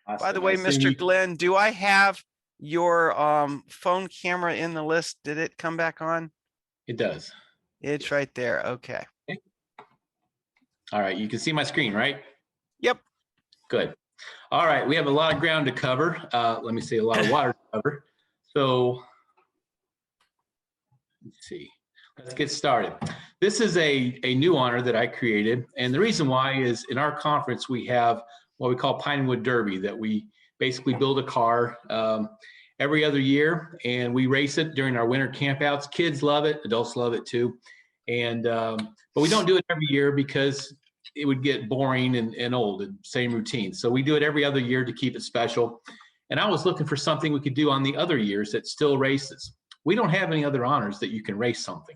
By the Awesome. way, Mr. Glenn, do I have your phone camera in the list? Did it come back on? It does. It's right there. Okay. All right, you can see my screen, right? Yep. Good. All right, we have a lot of ground to cover. Let me see, a lot of water to cover. So let's see. Let's get started. This is a new honor that I created, and the reason why is in our conference we have what we call Pinewood Derby, that we basically build a car every other year, and we race it during our winter campouts. Kids love it, adults love it too, and but we don't do it every year because it would get boring and old, and same routine. So we do it every other year to keep it special. And I was looking for something we could do on the other years that still races. We don't have any other honors that you can race something.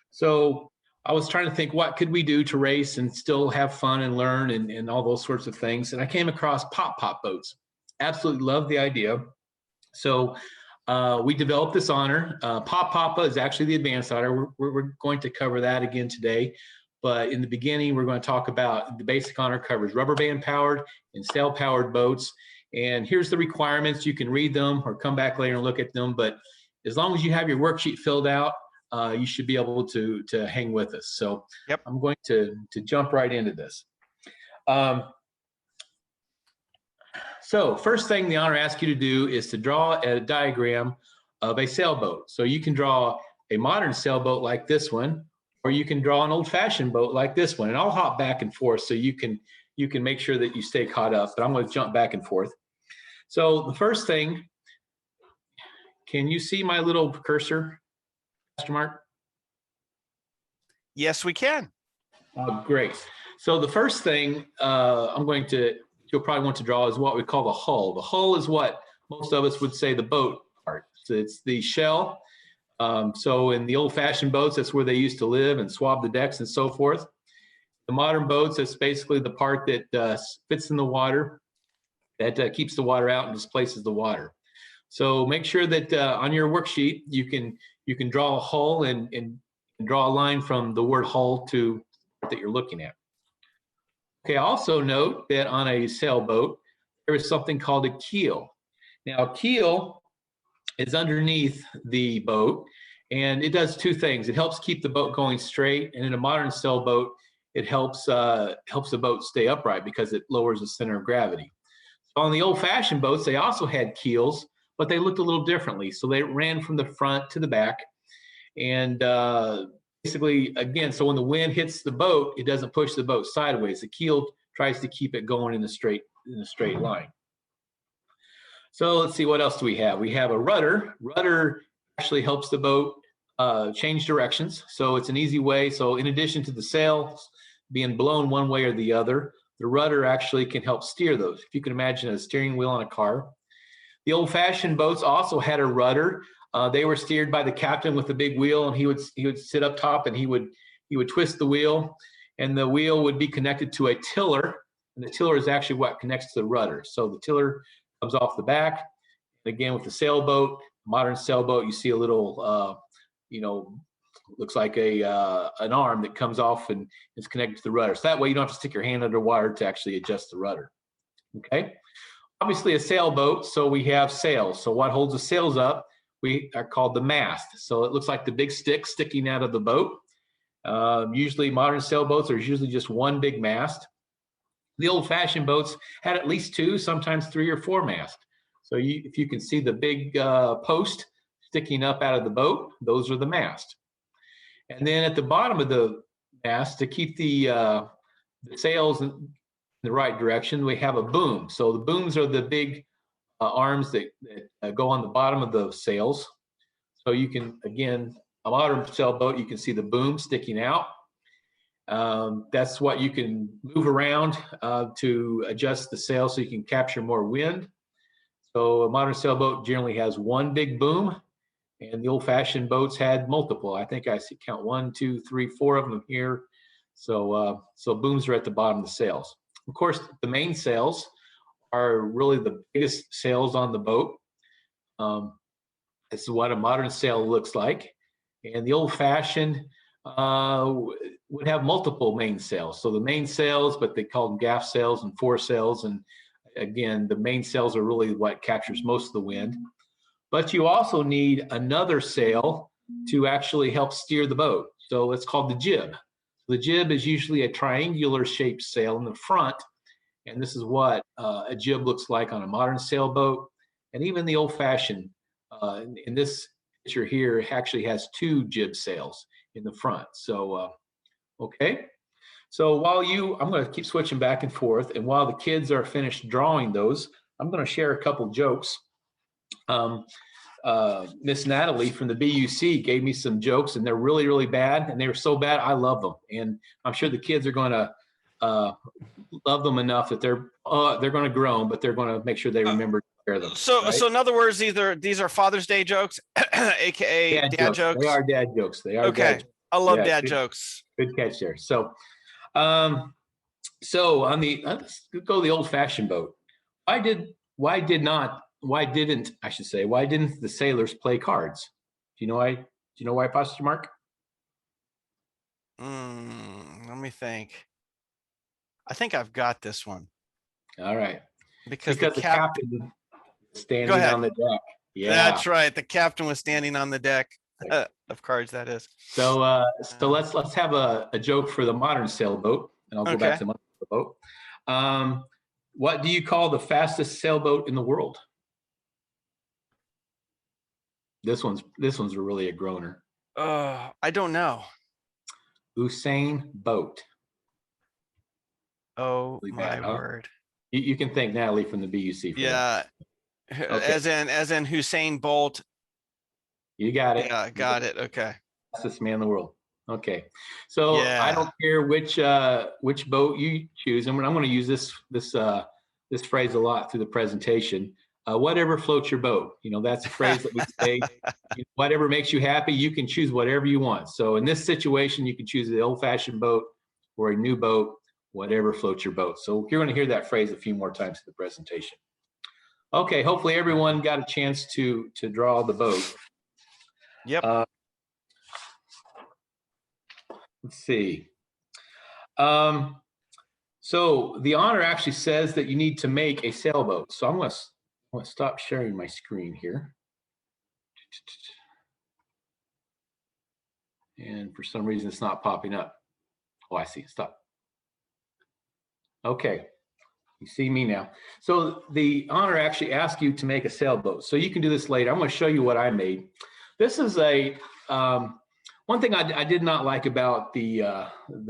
So I was trying to think, what could we do to race and still have fun and learn and all those sorts of things. And I came across pop boats. Absolutely love the idea. So we developed this honor. Papa is actually the advanced honor. We're going to cover that again today. But in the beginning, we're going to talk about the basic honor covers rubber band powered and sail powered boats. And here's the requirements. You can read them or come back later and look at them. But as long as you have your worksheet filled out, you should be able to hang with us. So yep. I'm going to jump right into this. So first thing the honor asks you to do is to draw a diagram of a sailboat. So you can draw a modern sailboat like this one, or you can draw an old-fashioned boat like this one. And I'll hop back and forth so you can make sure that you stay caught up, but I'm going to jump back and forth. So the first thing, can you see my little cursor, Pastor Mark? Yes, we can. Oh, great. So the first thing you'll probably want to draw is what we call the hull. The hull is what most of us would say the boat part. So it's the shell. So in the old-fashioned boats, that's where they used to live and swab the decks and so forth. The modern boats, that's basically the part that fits in the water, that keeps the water out and displaces the water. So make sure that on your worksheet you can draw a hull and draw a line from the word hull to that you're looking at. Okay, also note that on a sailboat there is something called a keel. Now a keel is underneath the boat, and it does two things. It helps keep the boat going straight, and in a modern sailboat it helps the boat stay upright because it lowers the center of gravity. So on the old-fashioned boats they also had keels, but they looked a little differently. So they ran from the front to the back, and basically, again, so when the wind hits the boat, it doesn't push the boat sideways. The keel tries to keep it going in a straight line. So let's see, what else do we have? We have a rudder. Rudder actually helps the boat change directions. So it's an easy way. So in addition to the sails being blown one way or the other, the rudder actually can help steer those. If you can imagine a steering wheel on a car. The old-fashioned boats also had a rudder. They were steered by the captain with the big wheel, and he would sit up top and he would twist the wheel, and the wheel would be connected to a tiller, and the tiller is actually what connects to the rudder. So the tiller comes off the back. Again, with the sailboat, modern sailboat, you see a little, looks like an arm that comes off and is connected to the rudder. So that way you don't have to stick your hand underwater to actually adjust the rudder. Okay. Obviously a sailboat, so we have sails. So what holds the sails up, we are called the mast. So it looks like the big stick sticking out of the boat. Usually modern sailboats are usually just one big mast. The old-fashioned boats had at least two, sometimes three or four masts. So if you can see the big post sticking up out of the boat, those are the mast. And then at the bottom of the mast, to keep the sails in the right direction, we have a boom. So the booms are the big arms that go on the bottom of the sails. So you can, again, a modern sailboat, you can see the boom sticking out. That's what you can move around to adjust the sail so you can capture more wind. So a modern sailboat generally has one big boom, and the old-fashioned boats had multiple. I think I count 1, 2, 3, 4 of them here. So booms are at the bottom of the sails. Of course, the mainsails are really the biggest sails on the boat. This is what a modern sail looks like. And the old-fashioned would have multiple mainsails. So the mainsails, but they call them gaff sails and foresails. And again, the mainsails are really what captures most of the wind. But you also need another sail to actually help steer the boat. So it's called the jib. The jib is usually a triangular shaped sail in the front. And this is what a jib looks like on a modern sailboat. And even the old fashioned, in this picture here, actually has 2 jib sails in the front. So, okay. So I'm going to keep switching back and forth. And while the kids are finished drawing those, I'm going to share a couple jokes. Miss Natalie from the BUC gave me some jokes, and they're really, really bad. And they were so bad, I love them. And I'm sure the kids are going to love them enough that they're going to groan, but they're going to make sure they remember to share them. So, right? so in other words, these are Father's Day jokes, aka dad jokes. They are dad jokes. They are okay. Dad jokes. I love dad jokes. Good catch there. So, so on the let's go the old-fashioned boat. Why didn't the sailors play cards? Do you know why? Do you know why, Pastor Mark? Let me think. I think I've got this one. All right. Because the captain was standing on the deck. Yeah, that's right. The captain was standing on the deck of cards. That is. So, so let's have a joke for the modern sailboat, and I'll go back to the modern sailboat. What do you call the fastest sailboat in the world? This one's really a groaner. I don't know. Usain Boat. Oh Really my bad, huh? word. You can thank Natalie from the BUC for Yeah. that. Okay. As in Hussein Bolt. You got it. Yeah, got it. Okay. Fastest man in the world. Okay. So Yeah. I don't care which boat you choose, and I'm going to use this phrase a lot through the presentation. Whatever floats your boat. You know, that's a phrase that we say. Whatever makes you happy, you can choose whatever you want. So in this situation, you can choose the old-fashioned boat or a new boat, whatever floats your boat. So you're going to hear that phrase a few more times in the presentation. Okay, hopefully everyone got a chance to draw the boat. Yep. Let's see. So the honor actually says that you need to make a sailboat. So I'm going to stop sharing my screen here. And for some reason, it's not popping up. Oh, I see. Stop. Okay. You see me now. So the honor actually asks you to make a sailboat. So you can do this later. I'm going to show you what I made. This is a one thing I did not like about the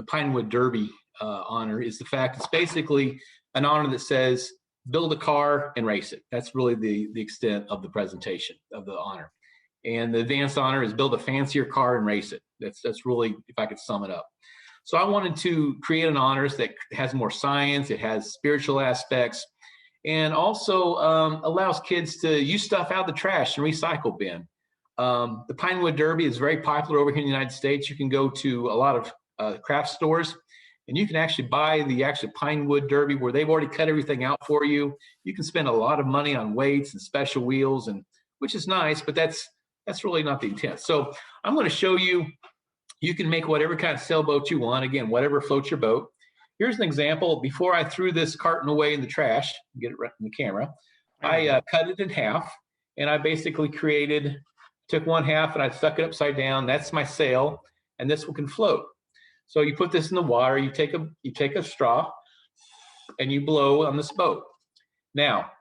Pinewood Derby honor is the fact it's basically an honor that says build a car and race it. That's really the extent of the presentation of the honor. And the advanced honor is build a fancier car and race it. That's really, if I could sum it up. So I wanted to create an honors that has more science, it has spiritual aspects, and also allows kids to use stuff out of the trash and recycle bin. The Pinewood Derby is very popular over here in the United States. You can go to a lot of craft stores, and you can actually buy the actual Pinewood Derby where they've already cut everything out for you. You can spend a lot of money on weights and special wheels, and which is nice, but that's really not the intent. So I'm going to show you. You can make whatever kind of sailboat you want. Again, whatever floats your boat. Here's an example. Before I threw this carton away in the trash, get it right in the camera, I cut it in half, and I basically took one half and I stuck it upside down. That's my sail, and this one can float. So you put this in the water, you take a straw, and you blow on this boat. Now,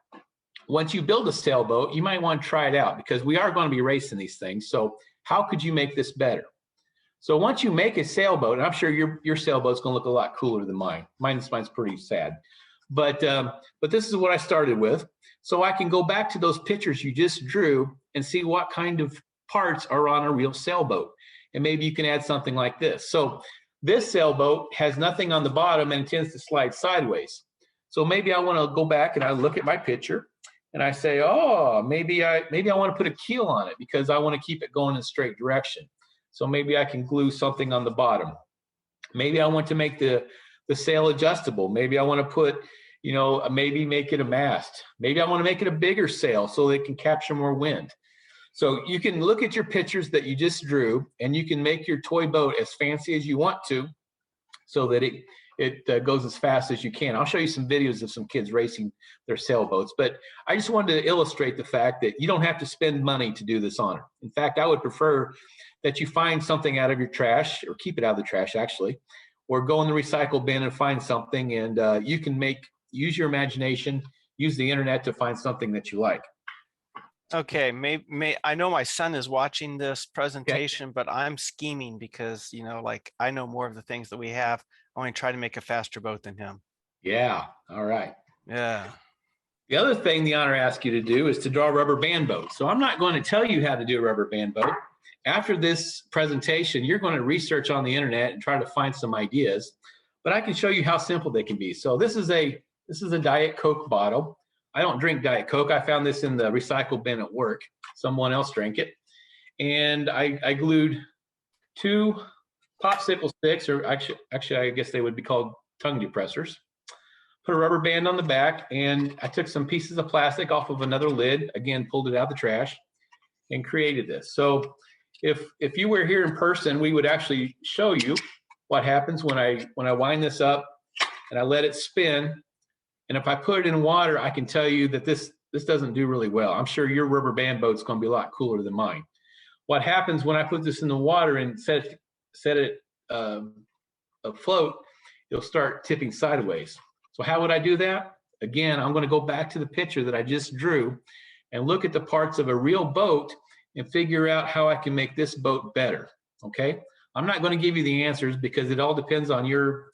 once you build a sailboat, you might want to try it out because we are going to be racing these things. So how could you make this better? So once you make a sailboat, and I'm sure your sailboat's going to look a lot cooler than mine. Mine's pretty sad, but this is what I started with. So I can go back to those pictures you just drew and see what kind of parts are on a real sailboat, and maybe you can add something like this. So this sailboat has nothing on the bottom and it tends to slide sideways. So maybe I want to go back and I look at my picture and I say, oh, maybe I want to put a keel on it because I want to keep it going in a straight direction. So maybe I can glue something on the bottom. Maybe I want to make the sail adjustable. Maybe I want to put, maybe make it a mast. Maybe I want to make it a bigger sail so it can capture more wind. So you can look at your pictures that you just drew, and you can make your toy boat as fancy as you want to so that it goes as fast as you can. I'll show you some videos of some kids racing their sailboats, but I just wanted to illustrate the fact that you don't have to spend money to do this honor. In fact, I would prefer that you find something out of your trash, or keep it out of the trash actually, or go in the recycle bin and find something, and you can use your imagination, use the internet to find something that you like. Okay, I know my son is watching this presentation, but I'm scheming because, you know, like I know more of the things that we have. I want to try to make a faster boat than him. Yeah, all right. Yeah. The other thing the honor asks you to do is to draw a rubber band boat. So I'm not going to tell you how to do a rubber band boat. After this presentation, you're going to research on the internet and try to find some ideas, but I can show you how simple they can be. So this is a Diet Coke bottle. I don't drink Diet Coke. I found this in the recycle bin at work. Someone else drank it. And I glued 2 popsicle sticks, or actually I guess they would be called tongue depressors. Put a rubber band on the back, and I took some pieces of plastic off of another lid, again, pulled it out of the trash, and created this. So if you were here in person, we would actually show you what happens when I wind this up and I let it spin. And if I put it in water, I can tell you that this doesn't do really well. I'm sure your rubber band boat's going to be a lot cooler than mine. What happens when I put this in the water and set it afloat, it'll start tipping sideways. So how would I do that? Again, I'm going to go back to the picture that I just drew and look at the parts of a real boat and figure out how I can make this boat better. Okay? I'm not going to give you the answers because it all depends on your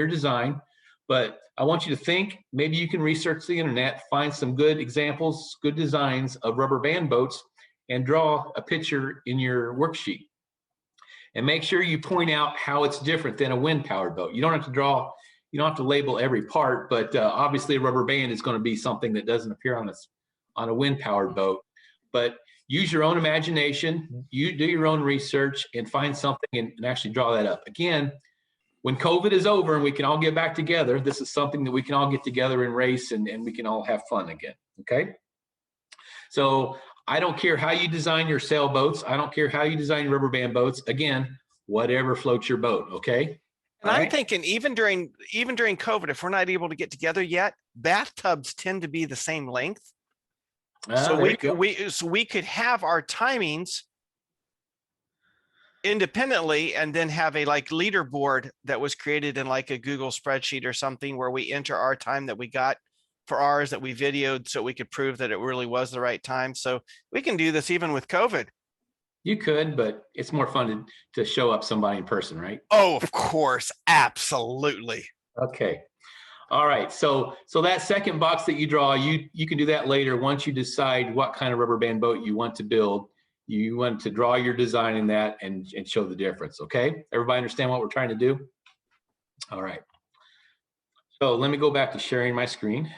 design, but I want you to think. Maybe you can research the internet, find some good examples, good designs of rubber band boats, and draw a picture in your worksheet. And make sure you point out how it's different than a wind-powered boat. You don't have to label every part, but obviously a rubber band is going to be something that doesn't appear on a wind-powered boat. But use your own imagination, you do your own research, and find something and actually draw that up. Again, when COVID is over and we can all get back together, this is something that we can all get together and race, and we can all have fun again, okay? So I don't care how you design your sailboats. I don't care how you design your rubber band boats. Again, whatever floats your boat, okay? And I'm thinking even during COVID, if we're not able to get together yet, bathtubs tend to be the same length. So we could have our timings independently and then have a like leaderboard that was created in like a Google spreadsheet or something where we enter our time that we got for ours that we videoed so we could prove that it really was the right time. So we can do this even with COVID. You could, but it's more fun to show up somebody in person, right? Oh, of course. Absolutely. Okay. All right. So that second box that you draw, you can do that later once you decide what kind of rubber band boat you want to build. You want to draw your design in that and show the difference. Okay. Everybody understand what we're trying to do? All right. So let me go back to sharing my screen.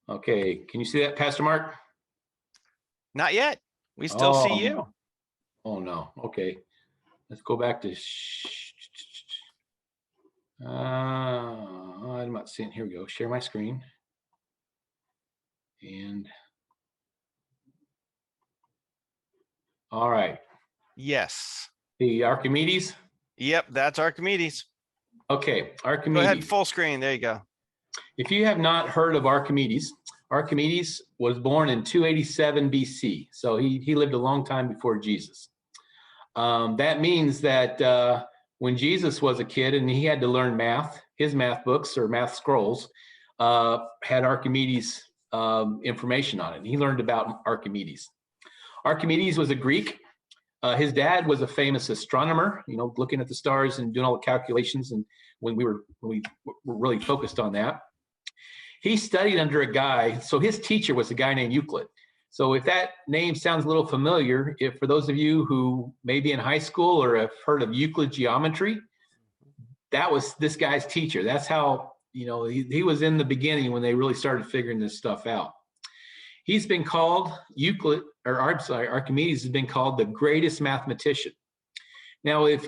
Okay. Can you see that, Pastor Mark? Not yet. We still see you. Oh no. Okay. Let's go back to I'm not seeing. Here we go. Share my screen. And all right. Yes. The Archimedes. Yep, that's Archimedes. Okay, Archimedes. Go ahead, full screen. There you go. If you have not heard of Archimedes, Archimedes was born in 287 BC. So he lived a long time before Jesus. That means that when Jesus was a kid and he had to learn math, his math books or math scrolls had Archimedes information on it. And he learned about Archimedes. Archimedes was a Greek. His dad was a famous astronomer, looking at the stars and doing all the calculations. And when we were really focused on that, he studied under a guy. So his teacher was a guy named Euclid. So if that name sounds a little familiar, if for those of you who may be in high school or have heard of Euclid geometry, that was this guy's teacher. That's how, he was in the beginning when they really started figuring this stuff out. He's been called Archimedes has been called the greatest mathematician. Now, if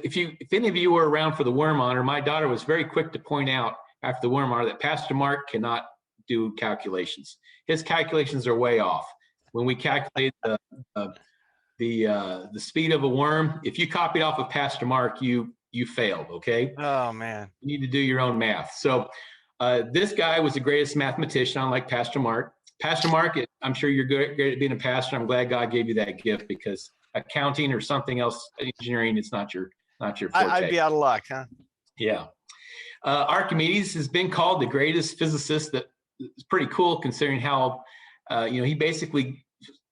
any of you were around for the worm honor, my daughter was very quick to point out after the worm honor that Pastor Mark cannot do calculations. His calculations are way off. When we calculate the speed of a worm. If you copied off of Pastor Mark, you failed. Okay. Oh man. You need to do your own math. So this guy was the greatest mathematician, unlike Pastor Mark. Pastor Mark, I'm sure you're good at being a pastor. I'm glad God gave you that gift, because accounting or something else, engineering, it's not your forte. I'd be out of luck, huh? Yeah. Archimedes has been called the greatest physicist. That is pretty cool, considering how he basically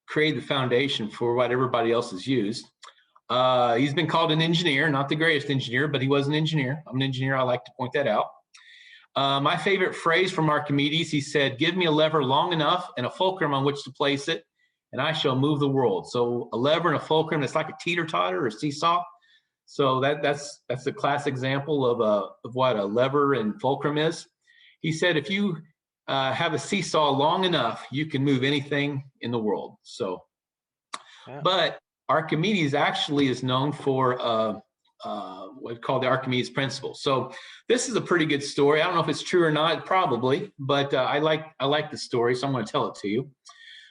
created the foundation for what everybody else has used. He's been called an engineer, not the greatest engineer, but he was an engineer. I'm an engineer. I like to point that out. My favorite phrase from Archimedes, he said, "Give me a lever long enough and a fulcrum on which to place it, and I shall move the world." So a lever and a fulcrum, it's like a teeter-totter or a seesaw. So that's a classic example of what a lever and fulcrum is. He said, if you have a seesaw long enough, you can move anything in the world. So, yeah. But Archimedes actually is known for what's called the Archimedes Principle. So this is a pretty good story. I don't know if it's true or not, probably, but I like the story, so I'm going to tell it to you.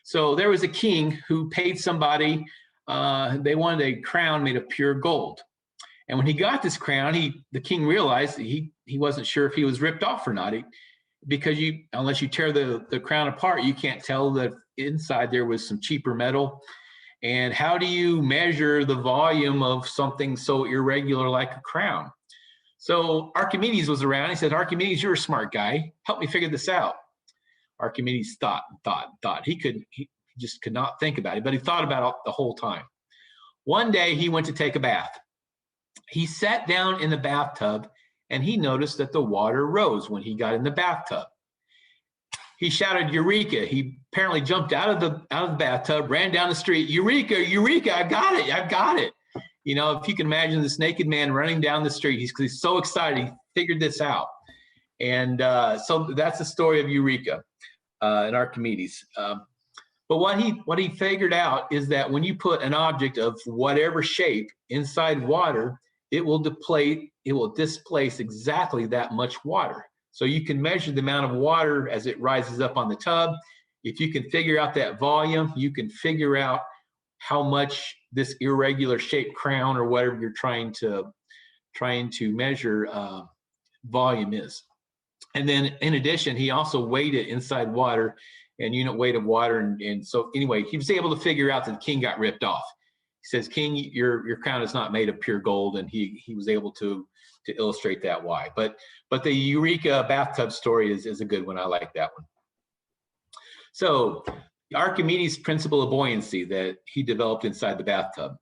So there was a king who paid somebody. They wanted a crown made of pure gold. And when he got this crown, the king realized that he wasn't sure if he was ripped off or not. Because unless you tear the crown apart, you can't tell that inside there was some cheaper metal. And how do you measure the volume of something so irregular like a crown? So Archimedes was around. He said, "Archimedes, you're a smart guy. Help me figure this out." Archimedes thought. He just could not think about it, but he thought about it the whole time. One day he went to take a bath. He sat down in the bathtub and he noticed that the water rose when he got in the bathtub. He shouted, "Eureka!" He apparently jumped out of the bathtub, ran down the street. "Eureka! Eureka! I've got it! I've got it!" You know, if you can imagine this naked man running down the street, he's so excited. He figured this out. And so that's the story of Eureka and Archimedes. But what he figured out is that when you put an object of whatever shape inside water, it will displace exactly that much water. So you can measure the amount of water as it rises up on the tub. If you can figure out that volume, you can figure out how much this irregular shaped crown or whatever you're trying to measure volume is. And then in addition, he also weighed it inside water and unit weight of water. And so anyway, he was able to figure out that the king got ripped off. He says, "King, your crown is not made of pure gold," and he was able to illustrate that why. But the Eureka bathtub story is a good one. I like that one. So the Archimedes Principle of Buoyancy that he developed inside the bathtub.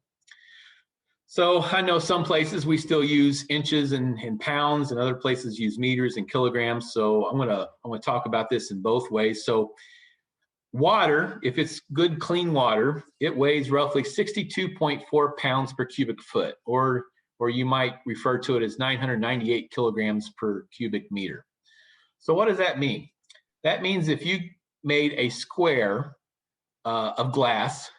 So I know some places we still use inches and pounds, and other places use meters and kilograms. So I'm gonna talk about this in both ways. So water, if it's good, clean water, it weighs roughly 62.4 pounds per cubic foot, or you might refer to it as 998 kilograms per cubic meter. So what does that mean? That means if you made a square of glass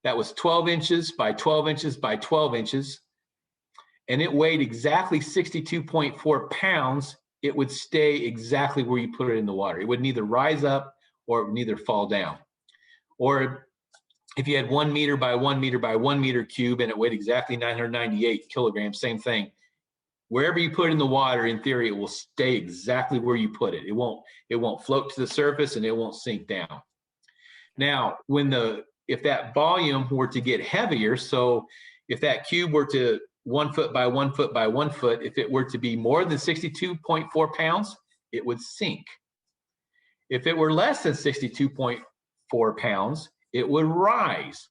that was 12 inches by 12 inches by 12 inches, and it weighed exactly 62.4 pounds, it would stay exactly where you put it in the water. It would neither rise up or it would neither fall down. Or if you had 1 meter by 1 meter by 1 meter cube and it weighed exactly 998 kilograms, same thing. Wherever you put it in the water, in theory, it will stay exactly where you put it. It won't float to the surface and it won't sink down. Now, if that volume were to get heavier, so if that cube were to 1 foot by 1 foot by 1 foot, if it were to be more than 62.4 pounds, it would sink. If it were less than 62.4 pounds, it would rise.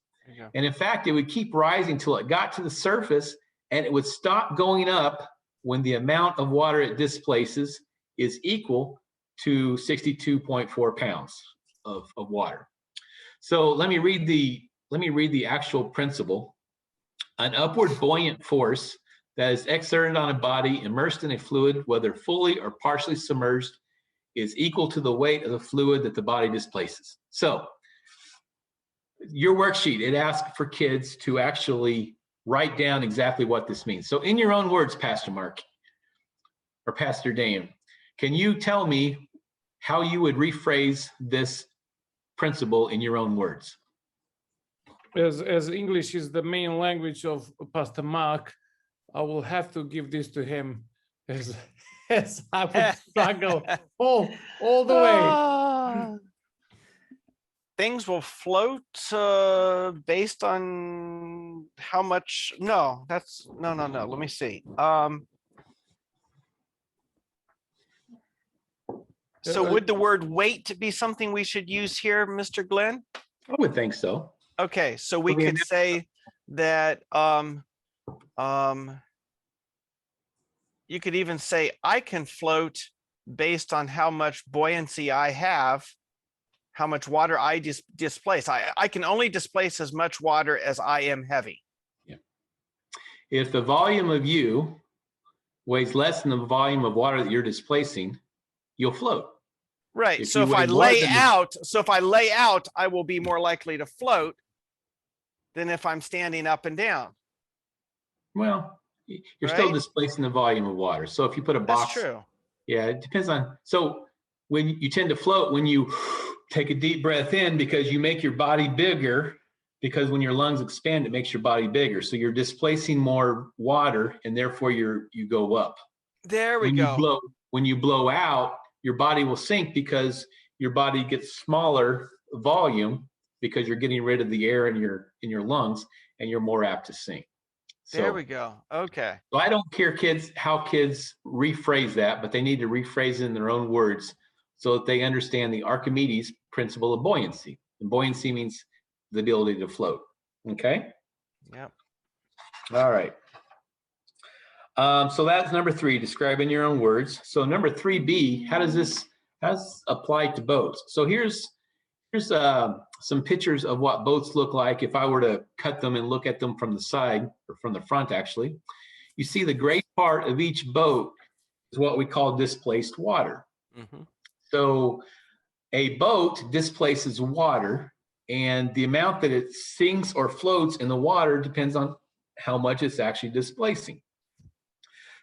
And in fact, it would keep rising till it got to the surface, and it would stop going up when the amount of water it displaces is equal to 62.4 pounds of water. So let me read the actual principle. An upward buoyant force that is exerted on a body immersed in a fluid, whether fully or partially submerged, is equal to the weight of the fluid that the body displaces. So your worksheet, it asks for kids to actually write down exactly what this means. So in your own words, Pastor Mark or Pastor Dan, can you tell me how you would rephrase this principle in your own words? as English is the main language of Pastor Mark, I will have to give this to him as I would struggle all the way. Things will float based on how much. No, that's no. Let me see. So would the word weight be something we should use here, Mr. Glenn? I would think so. Okay, so we could say that you could even say I can float based on how much buoyancy I have, how much water I displace. I can only displace as much water as I am heavy. Yeah. If the volume of you weighs less than the volume of water that you're displacing, you'll float. Right. So if I lay out, I will be more likely to float than if I'm standing up and down. Well, you're still displacing the volume of water. So if you put a box, that's true. Yeah, it depends on. So when you tend to float, when you take a deep breath in, because you make your body bigger, because when your lungs expand, it makes your body bigger. So you're displacing more water, and therefore you go up. There we go. When you blow out, your body will sink because your body gets smaller volume because you're getting rid of the air in your lungs, and you're more apt to sink. So, there we go. Okay. So I don't care how kids rephrase that, but they need to rephrase it in their own words so that they understand the Archimedes principle of buoyancy. And buoyancy means the ability to float. Okay? Yep. All right. So that's number 3, describe in your own words. So number 3B, how does this apply to boats? So here's some pictures of what boats look like if I were to cut them and look at them from the side, or from the front actually. You see the gray part of each boat is what we call displaced water. Mm-hmm. So a boat displaces water, and the amount that it sinks or floats in the water depends on how much it's actually displacing.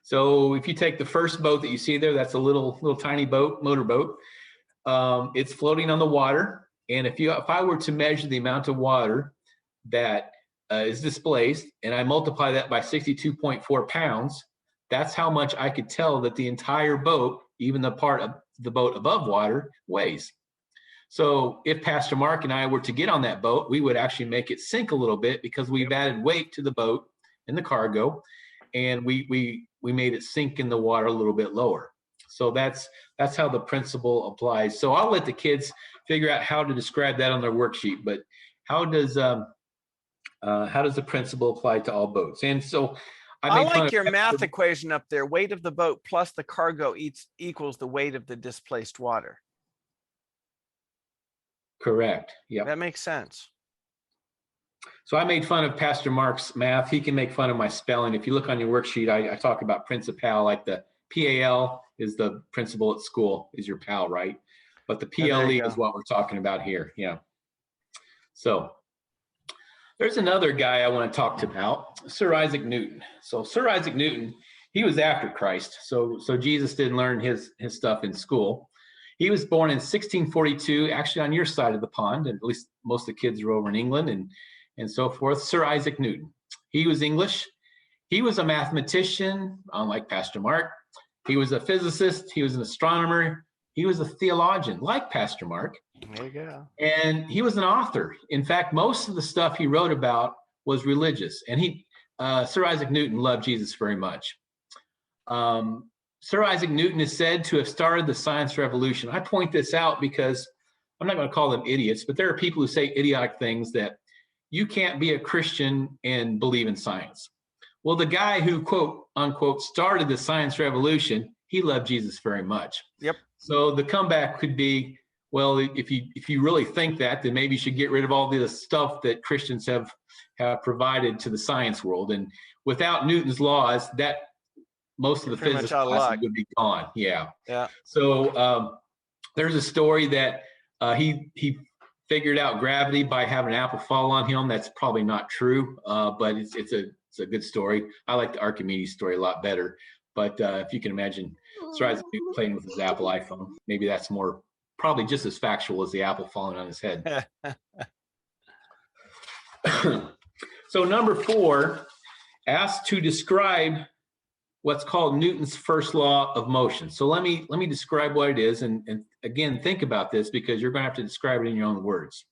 So if you take the first boat that you see there, that's a little tiny boat, motorboat. It's floating on the water. And if I were to measure the amount of water that is displaced, and I multiply that by 62.4 pounds, that's how much I could tell that the entire boat, even the part of the boat above water, weighs. So if Pastor Mark and I were to get on that boat, we would actually make it sink a little bit because we've added weight to the boat and the cargo, and we made it sink in the water a little bit lower. So that's how the principle applies. So I'll let the kids figure out how to describe that on their worksheet. But how does the principle apply to all boats? And so I like your math equation up there. Weight of the boat plus the cargo equals the weight of the displaced water. Correct. Yeah. That makes sense. So I made fun of Pastor Mark's math. He can make fun of my spelling. If you look on your worksheet, I talk about principal, like the PAL is the principal at school, is your pal, right? But the PLE is what we're talking about here. Yeah. So there's another guy I want to talk about, Sir Isaac Newton. So Sir Isaac Newton, he was after Christ. So Jesus didn't learn his stuff in school. He was born in 1642, actually on your side of the pond, and at least most of the kids are over in England and so forth. Sir Isaac Newton. He was English. He was a mathematician, unlike Pastor Mark. He was a physicist. He was an astronomer. He was a theologian, like Pastor Mark. There you go. And he was an author. In fact, most of the stuff he wrote about was religious. And Sir Isaac Newton loved Jesus very much. Sir Isaac Newton is said to have started the science revolution. I point this out because I'm not going to call them idiots, but there are people who say idiotic things that you can't be a Christian and believe in science. Well, the guy who, quote unquote, started the science revolution, he loved Jesus very much. Yep. So the comeback could be, well, if you really think that, then maybe you should get rid of all the stuff that Christians have provided to the science world. And without Newton's laws, that most of the physics classes would be gone. Yeah. Yeah. So there's a story that he figured out gravity by having an apple fall on him. That's probably not true, but it's a good story. I like the Archimedes story a lot better. But if you can imagine Sir Isaac Newton playing with his Apple iPhone, maybe that's probably just as factual as the apple falling on his head. So number 4 asks to describe what's called Newton's first law of motion. So let me describe what it is, and again, think about this because you're going to have to describe it in your own words.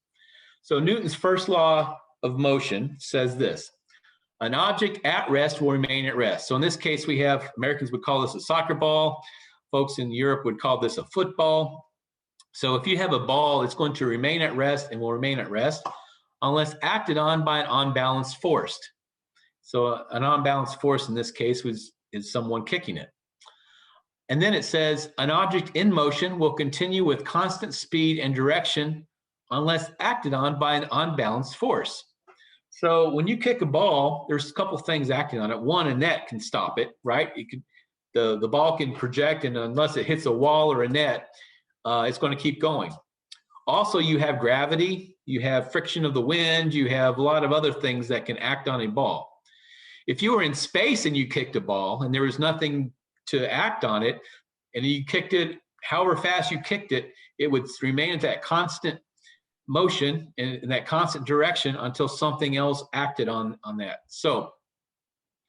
So Newton's first law of motion says this: an object at rest will remain at rest. So in this case, we have, Americans would call this a soccer ball. Folks in Europe would call this a football. So if you have a ball, it's going to remain at rest and will remain at rest unless acted on by an unbalanced force. So an unbalanced force in this case is someone kicking it. And then it says an object in motion will continue with constant speed and direction unless acted on by an unbalanced force. So when you kick a ball, there's a couple things acting on it. One, a net can stop it, right? The ball can project, and unless it hits a wall or a net, it's going to keep going. Also, you have gravity, you have friction of the wind, you have a lot of other things that can act on a ball. If you were in space and you kicked a ball and there was nothing to act on it, and you kicked it, however fast you kicked it, it would remain at that constant motion in that constant direction until something else acted on that. So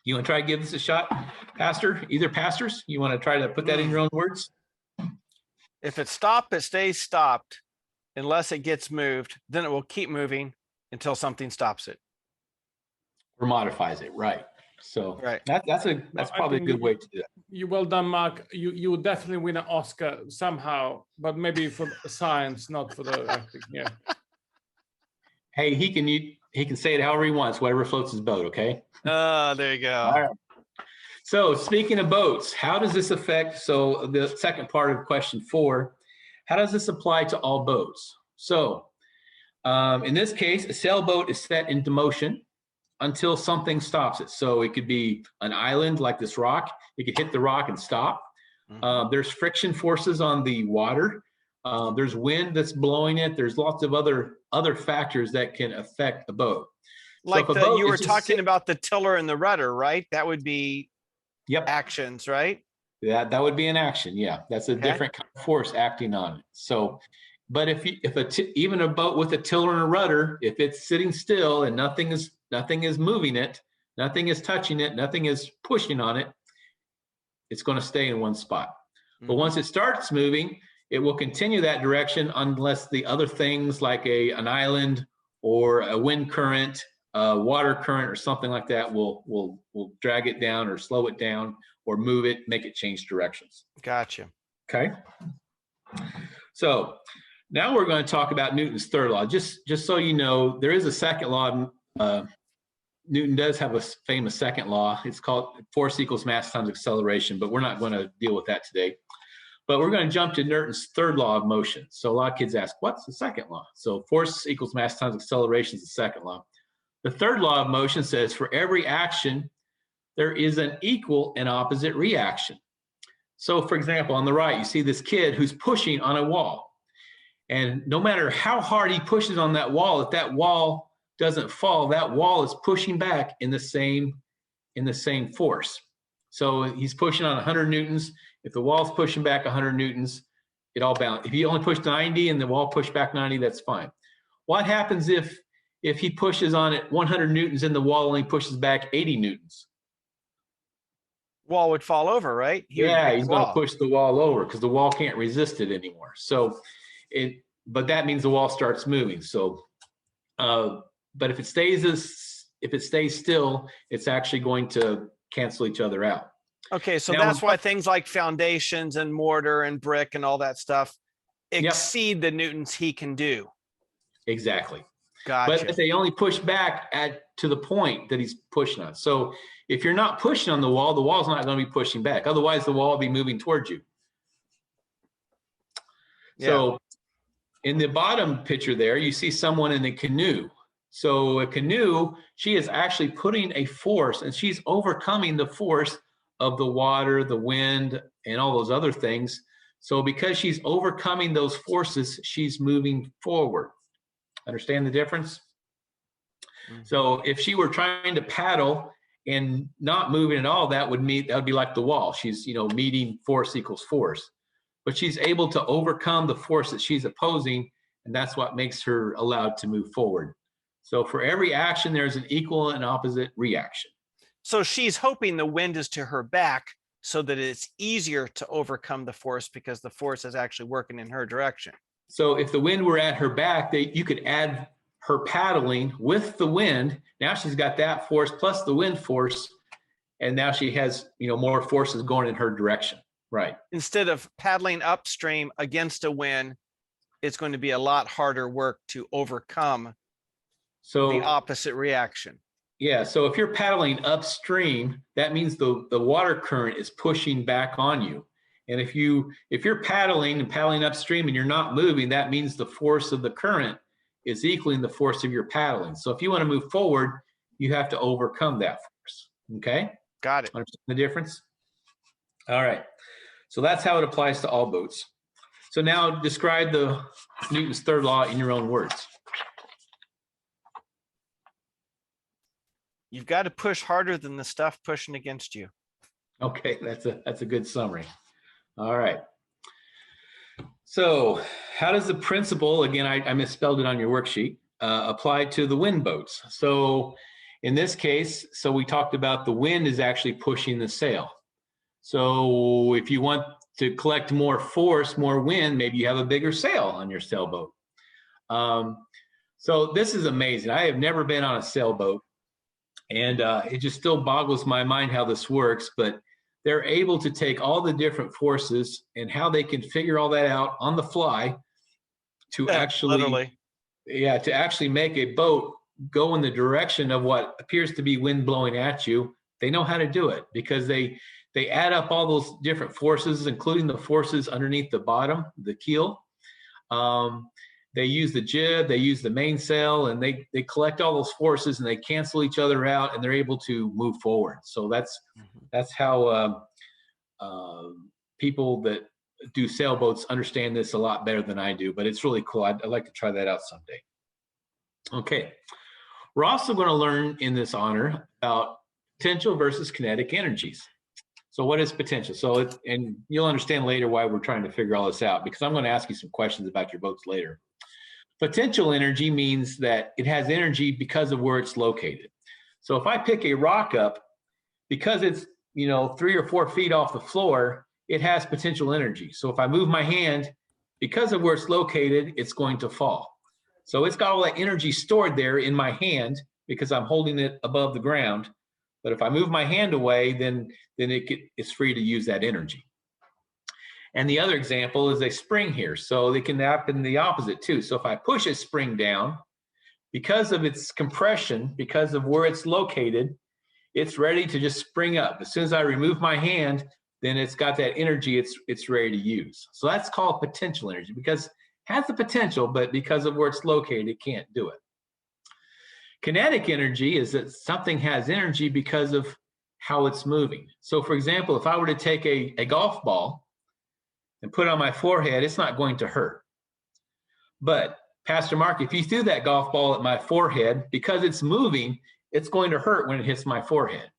you want to try to give this a shot, Pastor? Either pastors, you want to try to put that in your own words? If it's stopped, it stays stopped unless it gets moved. Then it will keep moving until something stops it. Or modifies it, right? So right. That's probably a good way to do it. You well done, Mark. You would definitely win an Oscar somehow, but maybe for science, not for the acting. Yeah. Hey, he can say it however he wants, whatever floats his boat. Okay. There you go. All right. So speaking of boats, how does this affect? So the second part of question 4, how does this apply to all boats? So in this case, a sailboat is set into motion until something stops it. So it could be an island like this rock. It could hit the rock and stop. There's friction forces on the water. There's wind that's blowing it. There's lots of other factors that can affect a boat. Like you were talking about the tiller and the rudder, right? That would be actions, right? That would be an action. Yeah, that's a different kind of force acting on it. So, but even a boat with a tiller and a rudder, if it's sitting still and nothing is moving it, nothing is touching it, nothing is pushing on it, it's going to stay in one spot. But once it starts moving, it will continue that direction unless the other things like an island or a wind current, water current or something like that will drag it down or slow it down or move it, make it change directions. Gotcha. Okay. So now we're going to talk about Newton's third law. Just so you know, there is a second law. Newton does have a famous second law. It's called force equals mass times acceleration, but we're not going to deal with that today. But we're going to jump to Newton's third law of motion. So a lot of kids ask, what's the second law? So force equals mass times acceleration is the second law. The third law of motion says for every action, there is an equal and opposite reaction. So for example, on the right, you see this kid who's pushing on a wall. And no matter how hard he pushes on that wall, if that wall doesn't fall, that wall is pushing back in the same force. So he's pushing on 100 newtons. If the wall's pushing back 100 newtons, it all balances. If he only pushed 90 and the wall pushed back 90, that's fine. What happens if he pushes on it 100 newtons and the wall only pushes back 80 newtons? Wall would fall over, right? He's going to push the wall over because the wall can't resist it anymore. So but that means the wall starts moving. So, but if it stays still, it's actually going to cancel each other out. Okay, so that's why things like foundations and mortar and brick and all that stuff exceed the newtons he can do. Exactly. Gotcha. But they only push back to the point that he's pushing on. So if you're not pushing on the wall's not going to be pushing back. Otherwise, the wall will be moving towards you. Yeah. So in the bottom picture there, you see someone in a canoe. So a canoe, she is actually putting a force, and she's overcoming the force of the water, the wind, and all those other things. So because she's overcoming those forces, she's moving forward. Understand the difference? So if she were trying to paddle and not moving at all, that would be like the wall. She's, meeting force equals force. But she's able to overcome the force that she's opposing, and that's what makes her allowed to move forward. So for every action, there's an equal and opposite reaction. So she's hoping the wind is to her back so that it's easier to overcome the force because the force is actually working in her direction. So if the wind were at her back, you could add her paddling with the wind. Now she's got that force plus the wind force, and now she has, more forces going in her direction. Right. Instead of paddling upstream against a wind, it's going to be a lot harder work to overcome the opposite reaction. Yeah. So if you're paddling upstream, that means the water current is pushing back on you. And if you're paddling upstream and you're not moving, that means the force of the current is equaling the force of your paddling. So if you want to move forward, you have to overcome that force. Okay? Got it. Understand the difference? All right. So that's how it applies to all boats. So now describe the Newton's third law in your own words. You've got to push harder than the stuff pushing against you. Okay, that's a good summary. All right. So how does the principle, again, I misspelled it on your worksheet, apply to the wind boats? So in this case, we talked about the wind is actually pushing the sail. So if you want to collect more force, more wind, maybe you have a bigger sail on your sailboat. So this is amazing. I have never been on a sailboat, and it just still boggles my mind how this works, but they're able to take all the different forces and how they can figure all that out on the fly to actually make a boat go in the direction of what appears to be wind blowing at you. They know how to do it because they add up all those different forces, including the forces underneath the bottom, the keel. They use the jib, they use the mainsail, and they collect all those forces and they cancel each other out, and they're able to move forward. So that's how people that do sailboats understand this a lot better than I do, but it's really cool. I'd like to try that out someday. Okay. We're also going to learn in this honor about potential versus kinetic energies. So what is potential? And you'll understand later why we're trying to figure all this out, because I'm going to ask you some questions about your boats later. Potential energy means that it has energy because of where it's located. So if I pick a rock up, because it's 3 or 4 feet off the floor, it has potential energy. So if I move my hand, because of where it's located, it's going to fall. So it's got all that energy stored there in my hand because I'm holding it above the ground. But if I move my hand away, then it's free to use that energy. And the other example is a spring here. So they can happen the opposite too. So if I push a spring down, because of its compression, because of where it's located, it's ready to just spring up. As soon as I remove my hand, then it's got that energy it's ready to use. So that's called potential energy, because it has the potential, but because of where it's located, it can't do it. Kinetic energy is that something has energy because of how it's moving. So for example, if I were to take a golf ball and put it on my forehead, it's not going to hurt. But Pastor Mark, if you threw that golf ball at my forehead, because it's moving, it's going to hurt when it hits my forehead.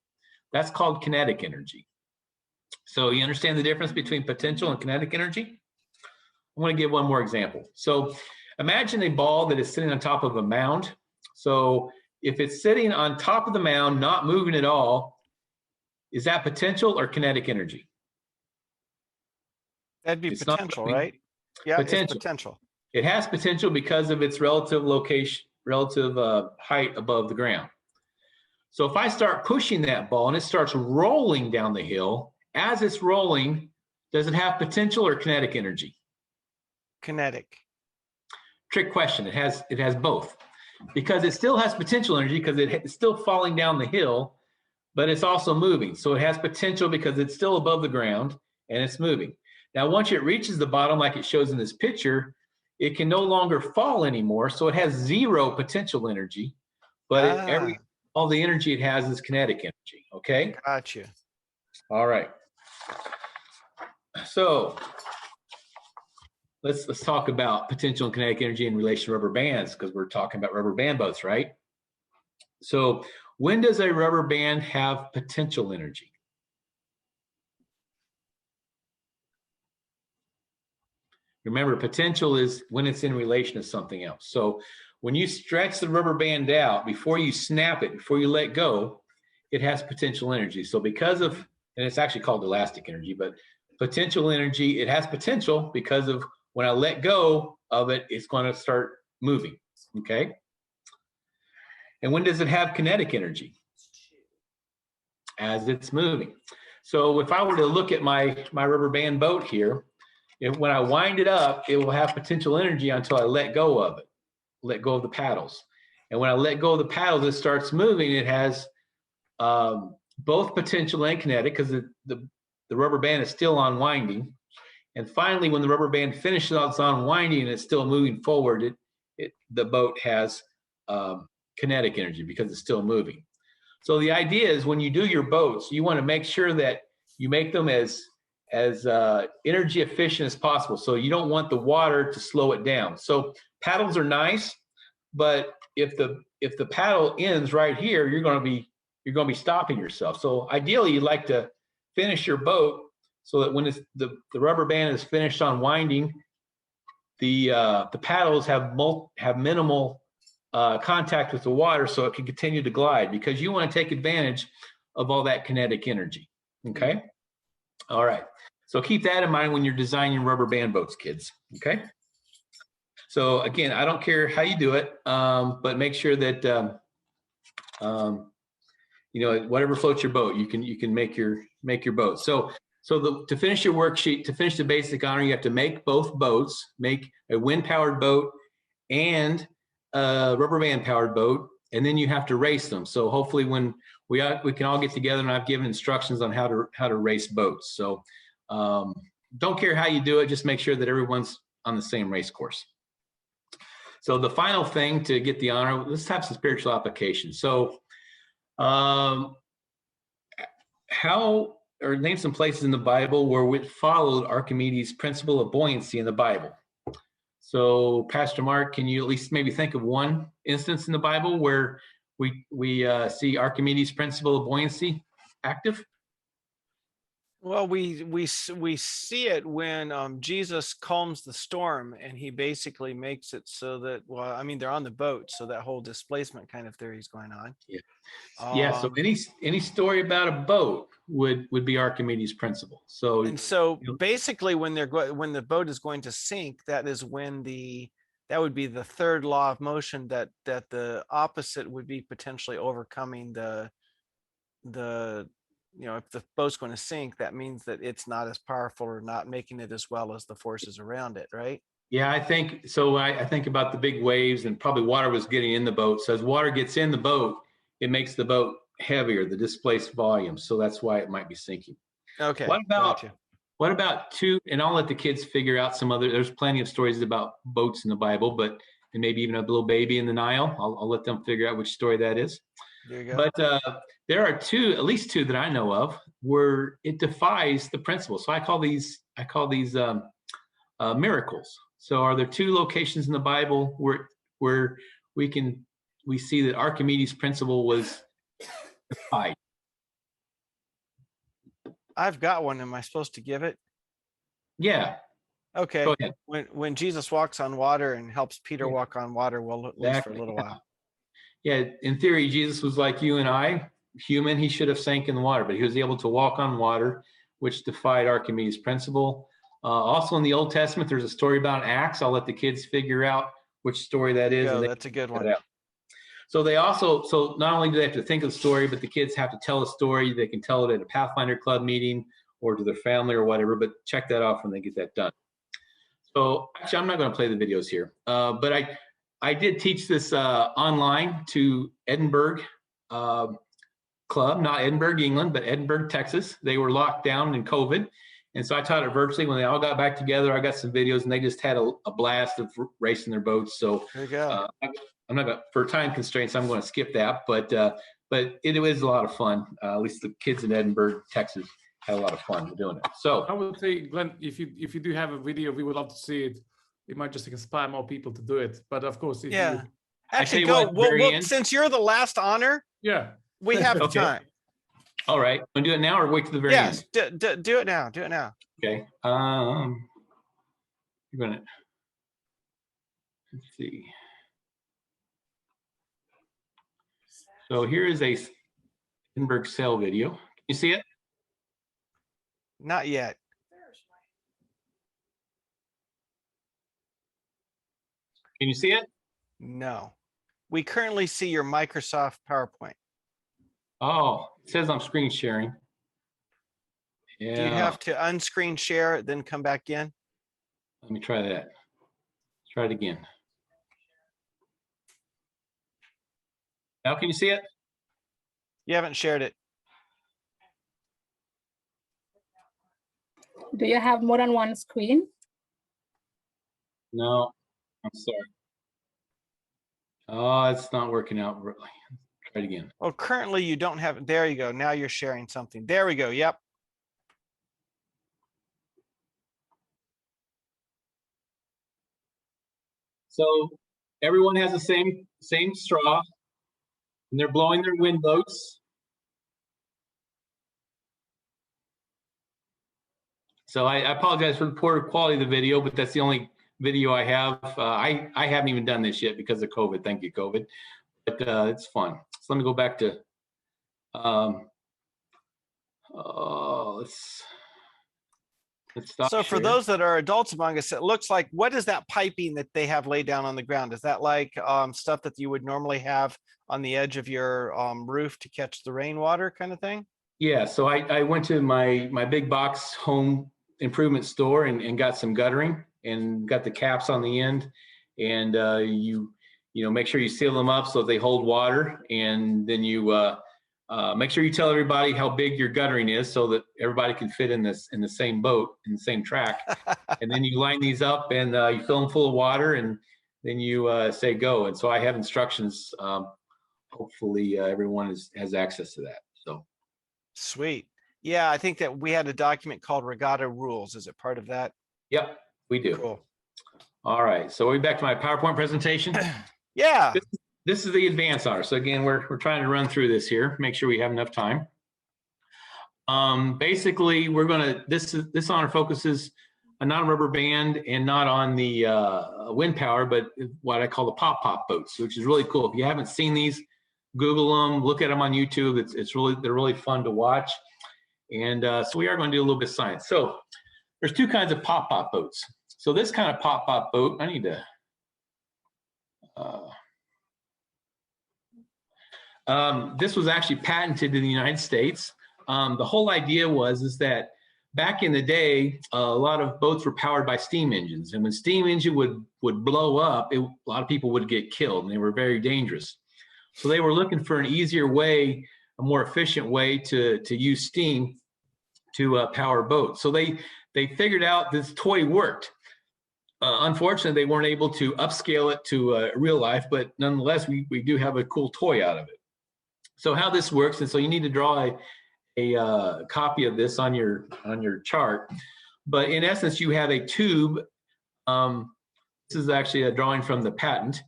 That's called kinetic energy. So you understand the difference between potential and kinetic energy? I want to give one more example. So imagine a ball that is sitting on top of a mound. So if it's sitting on top of the mound, not moving at all, is that potential or kinetic energy? That'd be potential, right? Yeah, potential. It's potential. It has potential because of its relative location, relative height above the ground. So if I start pushing that ball and it starts rolling down the hill, as it's rolling, does it have potential or kinetic energy? Kinetic. Trick question. It has both, because it still has potential energy because it's still falling down the hill, but it's also moving. So it has potential because it's still above the ground and it's moving. Now, once it reaches the bottom, like it shows in this picture, it can no longer fall anymore. So it has zero potential energy, but all the energy it has is kinetic energy. Okay. Gotcha. All right. So let's talk about potential and kinetic energy in relation to rubber bands, because we're talking about rubber band boats, right? So when does a rubber band have potential energy? Remember, potential is when it's in relation to something else. So when you stretch the rubber band out, before you snap it, before you let go, it has potential energy. So because of, and it's actually called elastic energy, but potential energy, it has potential because of when I let go of it, it's going to start moving, okay? And when does it have kinetic energy? As it's moving. So if I were to look at my rubber band boat here, when I wind it up, it will have potential energy until I let go of it, let go of the paddles. And when I let go of the paddles, it starts moving. It has both potential and kinetic because the rubber band is still unwinding. And finally, when the rubber band finishes its unwinding and it's still moving forward, the boat has kinetic energy because it's still moving. So the idea is when you do your boats, you want to make sure that you make them as energy efficient as possible. So you don't want the water to slow it down. So paddles are nice, but if the paddle ends right here, you're going to be stopping yourself. So ideally, you'd like to finish your boat so that when the rubber band is finished unwinding, the paddles have minimal contact with the water, so it can continue to glide, because you want to take advantage of all that kinetic energy. Okay. All right. So keep that in mind when you're designing rubber band boats, kids. Okay. So again, I don't care how you do it, but make sure that you know, whatever floats your boat, you can make your boat. So to finish your worksheet, to finish the basic honor, you have to make both boats, make a wind-powered boat and a rubber band powered boat, and then you have to race them. So hopefully when we can all get together, and I've given instructions on how to race boats. So don't care how you do it, just make sure that everyone's on the same race course. So the final thing to get the honor, let's have some spiritual application. So name some places in the Bible where we followed Archimedes' principle of buoyancy in the Bible. So, Pastor Mark, can you at least maybe think of one instance in the Bible where we see Archimedes' principle of buoyancy active? Well, we see it when Jesus calms the storm, and he basically makes it so that, well, I mean, they're on the boat, so that whole displacement kind of theory is going on. Yeah. Yeah. So any story about a boat would be Archimedes' principle. So basically, when the boat is going to sink, that is when that would be the third law of motion, that the opposite would be potentially overcoming the you know, if the boat's going to sink, that means that it's not as powerful or not making it as well as the forces around it, right? Yeah, I think so. I think about the big waves, and probably water was getting in the boat. So as water gets in the boat, it makes the boat heavier, the displaced volume. So that's why it might be sinking. Okay. What about two? And I'll let the kids figure out some other. There's plenty of stories about boats in the Bible, and maybe even a little baby in the Nile. I'll let them figure out which story that is. There you go. But there are at least two that I know of, where it defies the principle. So I call these miracles. So are there two locations in the Bible where we see that Archimedes' principle was defied? I've got one. Am I supposed to give it? Yeah. Okay. Go ahead. When Jesus walks on water and helps Peter walk on water, well, at least for a little while. Yeah, in theory, Jesus was like you and I, human. He should have sank in the water, but he was able to walk on water, which defied Archimedes' principle. Also in the Old Testament, there's a story about an axe. I'll let the kids figure out which story that is. That's a good one. So not only do they have to think of the story, but the kids have to tell a story. They can tell it at a Pathfinder club meeting or to their family or whatever, but check that off when they get that done. So actually, I'm not going to play the videos here, but I did teach this online to Edinburgh club, not Edinburgh, England, but Edinburgh, Texas. They were locked down in COVID. And so I taught it virtually. When they all got back together, I got some videos, and they just had a blast of racing their boats. So there you go. I'm not going to, for time constraints, I'm going to skip that, but it was a lot of fun. At least the kids in Edinburgh, Texas had a lot of fun doing it. So I would say, Glenn, if you do have a video, we would love to see it. It might just inspire more people to do it. But of course, actually go. Well, since you're the last honor, we have okay. time. All right, want to do it now or wait to the very end? Yes, do it now. Do it now. Okay. You're gonna. Let's see. So here is a Hindenburg sail video. Can you see it? Not yet. Can you see it? No. We currently see your Microsoft PowerPoint. Oh, it says I'm screen sharing. Yeah. Do you have to unscreen share, then come back in? Let me try that. Let's try it again. Now can you see it? You haven't shared it. Do you have more than one screen? No, I'm sorry. Oh, it's not working out really. Try it again. Well, currently you don't have it. There you go. Now you're sharing something. There we go. Yep. So everyone has the same straw, and they're blowing their wind boats. So I apologize for the poor quality of the video, but that's the only video I have. I haven't even done this yet because of COVID. Thank you, COVID. But it's fun. So let me go back to. Let's stop. So for those that are adults among us, it looks like, what is that piping that they have laid down on the ground? Is that like stuff that you would normally have on the edge of your roof to catch the rainwater kind of thing? Yeah. So I went to my big box home improvement store and got some guttering and got the caps on the end, and you make sure you seal them up so that they hold water, and then you make sure you tell everybody how big your guttering is so that everybody can fit in the same boat, in the same track. And then you line these up and you fill them full of water, and then you say go. And so I have instructions. Hopefully everyone has access to that. So sweet. Yeah, I think that we had a document called Regatta Rules. Is it part of that? Yep, we do. Cool. All right, so we're back to my PowerPoint presentation. Yeah. This is the advanced honor. So again, we're trying to run through this here, make sure we have enough time. Basically, we're gonna, this honor focuses not on rubber band and not on the wind power, but what I call the pop boats, which is really cool. If you haven't seen these, Google them, look at them on YouTube. They're really fun to watch. And so we are going to do a little bit of science. So there's two kinds of pop boats. So this kind of pop boat, I need to. This was actually patented in the United States. The whole idea is that back in the day, a lot of boats were powered by steam engines, and when steam engine would blow up, a lot of people would get killed, and they were very dangerous. So they were looking for an easier way, a more efficient way to use steam to power boats. So they figured out this toy worked. Unfortunately, they weren't able to upscale it to real life, but nonetheless, we do have a cool toy out of it. So how this works, and so you need to draw a copy of this on your chart. But in essence, you have a tube. This is actually a drawing from the patent.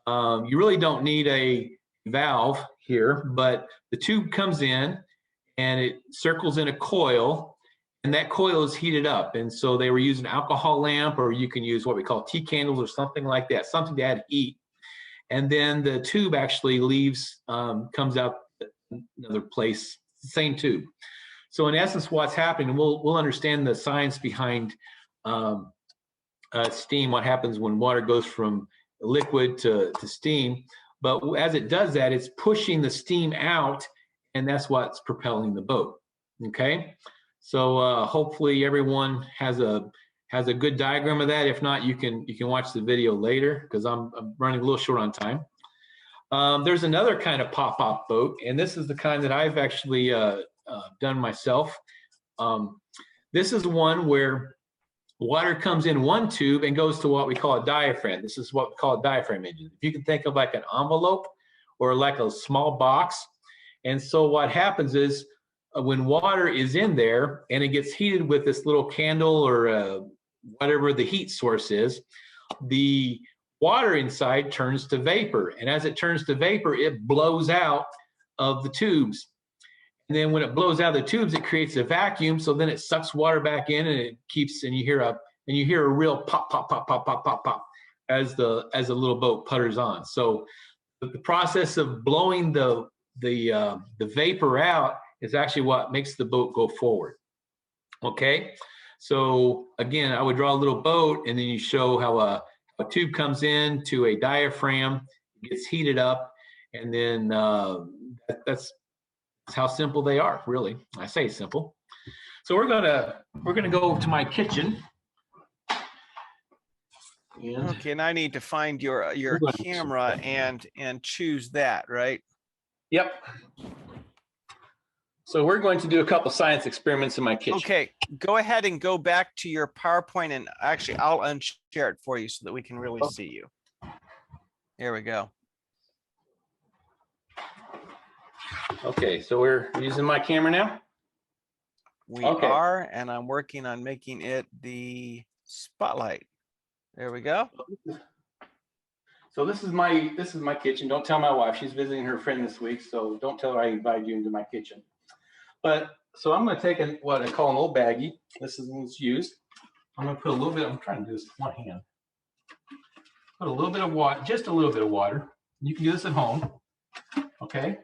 You really don't need a valve here, but the tube comes in and it circles in a coil, and that coil is heated up. And so they were using alcohol lamp, or you can use what we call tea candles or something like that, something to add heat. And then the tube actually leaves, comes out another place, same tube. So in essence, what's happening, we'll understand the science behind steam, what happens when water goes from liquid to steam. But as it does that, it's pushing the steam out, and that's what's propelling the boat. Okay, so hopefully everyone has a good diagram of that. If not, you can watch the video later, because I'm running a little short on time. There's another kind of pop boat, and this is the kind that I've actually done myself. This is one where water comes in one tube and goes to what we call a diaphragm. This is what we call a diaphragm engine. If you can think of like an envelope or like a small box. And so what happens is when water is in there and it gets heated with this little candle or whatever the heat source is, the water inside turns to vapor. And as it turns to vapor, it blows out of the tubes. And then when it blows out of the tubes, it creates a vacuum. So then it sucks water back in, and it keeps, and you hear a real pop, pop, pop, pop, pop, pop, pop as the little boat putters on. So the process of blowing the the vapor out is actually what makes the boat go forward. Okay, so again, I would draw a little boat, and then you show how a tube comes in to a diaphragm, gets heated up, and then that's how simple they are, really. I say simple. So we're gonna go to my kitchen. And Okay, and I need to find your camera and choose that, right? yep. So we're going to do a couple science experiments in my kitchen. Okay, go ahead and go back to your PowerPoint, and actually I'll unshare it for you so that we can really see you. There we go. Okay, so we're using my camera now? We Okay. are, and I'm working on making it the spotlight. There we go. So this is my kitchen. Don't tell my wife. She's visiting her friend this week, so don't tell her I invited you into my kitchen. But so I'm going to take what I call an old baggie. This is what's used. I'm going to put a little bit. I'm trying to do this with one hand. Put a little bit of water, just a little bit of water. You can do this at home. Okay.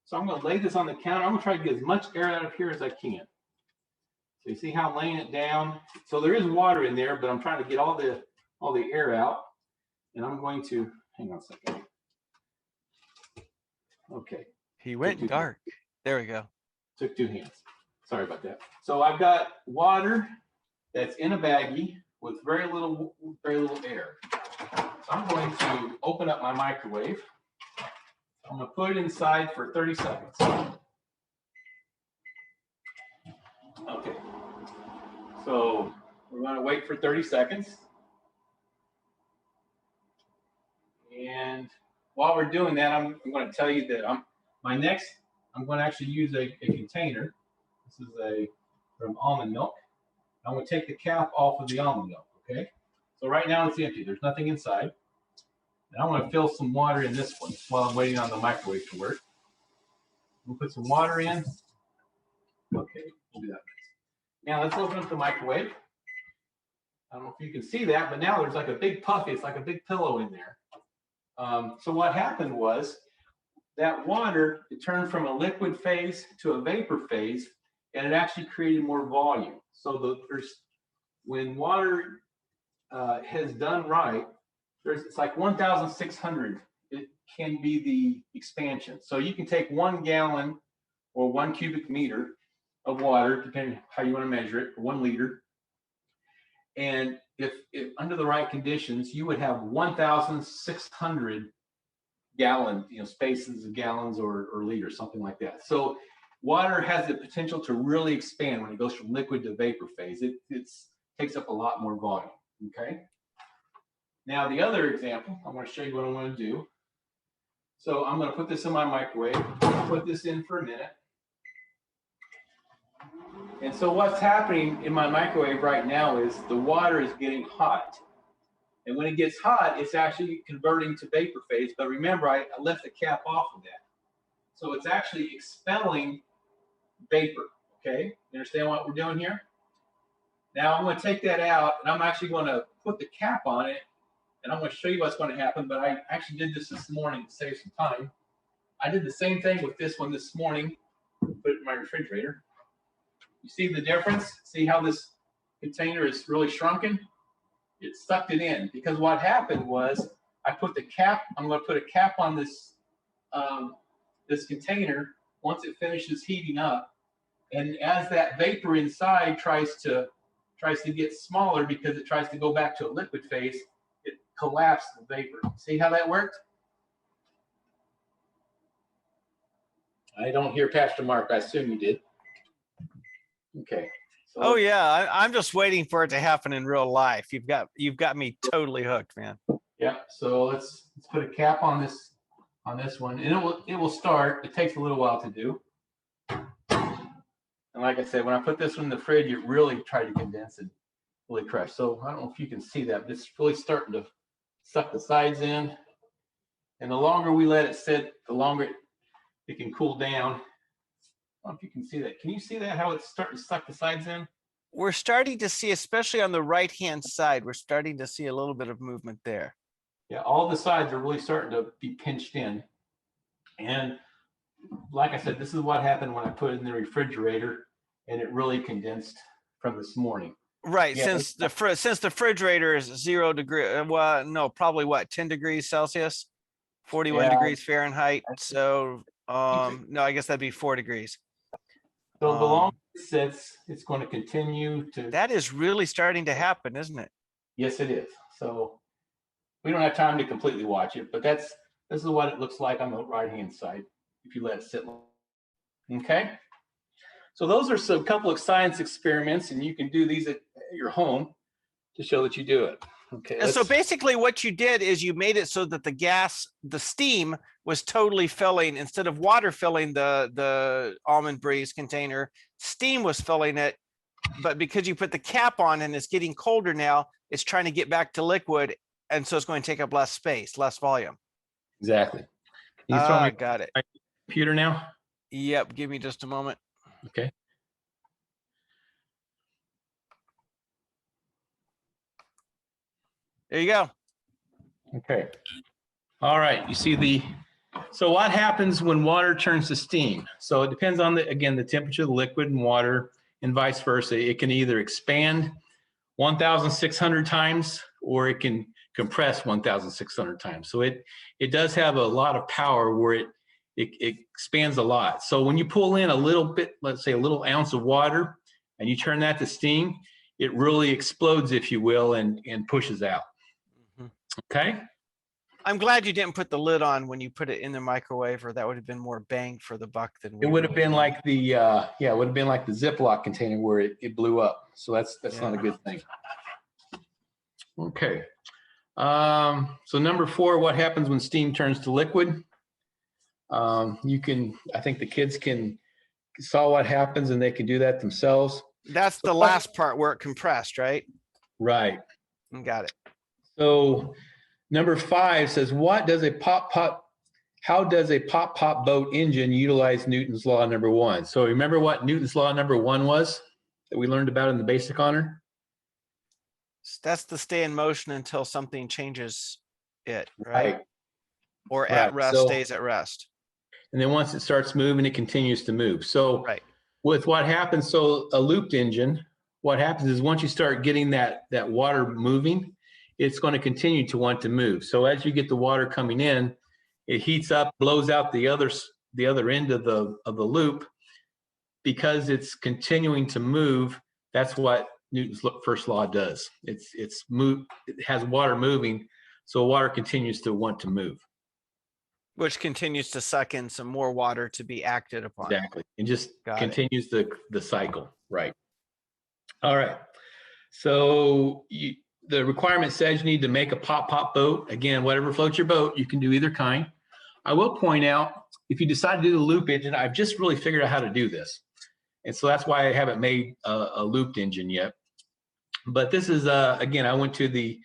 So I'm going to lay this on the counter. I'm going to try to get as much air out of here as I can. So you see how I'm laying it down? So there is water in there, but I'm trying to get all the air out. And I'm going to, hang on a second. Okay. He went dark. There we go. Took two hands. Sorry about that. So I've got water that's in a baggie with very little air. So I'm going to open up my microwave. I'm going to put it inside for 30 seconds. Okay. So we're going to wait for 30 seconds. And while we're doing that, I'm going to tell you that I'm going to actually use a container. This is from almond milk. I'm going to take the cap off of the almond milk, okay? So right now it's empty. There's nothing inside. And I want to fill some water in this one while I'm waiting on the microwave to work. We'll put some water in. Okay, we'll do that next. Now let's open up the microwave. I don't know if you can see that, but now there's like a big puffy. It's like a big pillow in there. So what happened was that water, it turned from a liquid phase to a vapor phase, and it actually created more volume. So when water has done right, it's like 1,600. It can be the expansion. So you can take 1 gallon or 1 cubic meter of water, depending how you want to measure it, or 1 liter. And if under the right conditions, you would have 1,600 gallon, spaces of gallons or liters, something like that. So water has the potential to really expand when it goes from liquid to vapor phase. It takes up a lot more volume. Okay. Now the other example, I want to show you what I'm going to do. So I'm going to put this in my microwave. Put this in for a minute. And so what's happening in my microwave right now is the water is getting hot. And when it gets hot, it's actually converting to vapor phase. But remember, I left the cap off of that. So it's actually expelling vapor, okay? You understand what we're doing here? Now I'm going to take that out, and I'm actually going to put the cap on it, and I'm going to show you what's going to happen. But I actually did this morning to save some time. I did the same thing with this one this morning. Put it in my refrigerator. You see the difference? See how this container is really shrunken? It sucked it in, because what happened was I put the cap. I'm going to put a cap on this this container once it finishes heating up, and as that vapor inside tries to get smaller because it tries to go back to a liquid phase, it collapsed the vapor. See how that worked? I don't hear Pastor Mark. I assume you did. Okay. So Oh yeah, I'm just waiting for it to happen in real life. You've got me totally hooked, man. yeah. So let's put a cap on this one, and it will start. It takes a little while to do. And like I said, when I put this one in the fridge, it really tried to condense and really crush. So I don't know if you can see that, but it's really starting to suck the sides in. And the longer we let it sit, the longer it can cool down. I don't know if you can see that. Can you see that, how it's starting to suck the sides in? We're starting to see, especially on the right-hand side, we're starting to see a little bit of movement there. Yeah, all the sides are really starting to be pinched in. And like I said, this is what happened when I put it in the refrigerator, and it really condensed from this morning. Right, Yeah, since the refrigerator is 0 degree, well, no, probably what, 10 degrees Celsius, 41 Yeah. degrees Fahrenheit. So, no, I guess that'd be 4 degrees. So the longer it sits, it's going to continue to. That is really starting to happen, isn't it? Yes, it is. So we don't have time to completely watch it, but this is what it looks like on the right-hand side if you let it sit. Okay. So those are some couple of science experiments, and you can do these at your home to show that you do it. Okay. And so basically what you did is you made it so that the steam was totally filling, instead of water filling the almond breeze container, steam was filling it. But because you put the cap on and it's getting colder now, it's trying to get back to liquid. And so it's going to take up less space, less volume. Exactly. Can you throw me Got it. my computer now? Yep. Give me just a moment. Okay. There you go. Okay. All right. You see so what happens when water turns to steam? So it depends on again, the temperature of the liquid and water and vice versa. It can either expand 1,600 times or it can compress 1,600 times. So it does have a lot of power where it expands a lot. So when you pull in a little bit, let's say a little ounce of water, and you turn that to steam, it really explodes, if you will, and pushes out. Okay. I'm glad you didn't put the lid on when you put it in the microwave, or that would have been more bang for the buck than it would have been like the it would have been like the Ziploc container where it blew up. So that's not a good thing. Okay. So number 4, what happens when steam turns to liquid? I think the kids saw what happens and they can do that themselves. That's the last part where it compressed, right? Right. Got it. So number 5 says, how does a pop boat engine utilize Newton's law number 1? So remember what Newton's law number 1 was that we learned about in the basic honor? That's the stay in motion until something changes it, right? Or at rest, stays at rest. And then once it starts moving, it continues to move. So with what happens, so a looped engine, what happens is once you start getting that water moving, it's going to continue to want to move. So as you get the water coming in, it heats up, blows out the other end of the loop. Because it's continuing to move, that's what Newton's first law does. It has water moving, so water continues to want to move. Which continues to suck in some more water to be acted upon. Exactly. And just continues the cycle. Right. All right. So the requirement says you need to make a pop boat. Again, whatever floats your boat, you can do either kind. I will point out, if you decide to do the loop engine, I've just really figured out how to do this. And so that's why I haven't made a looped engine yet. But this is, again, I went to the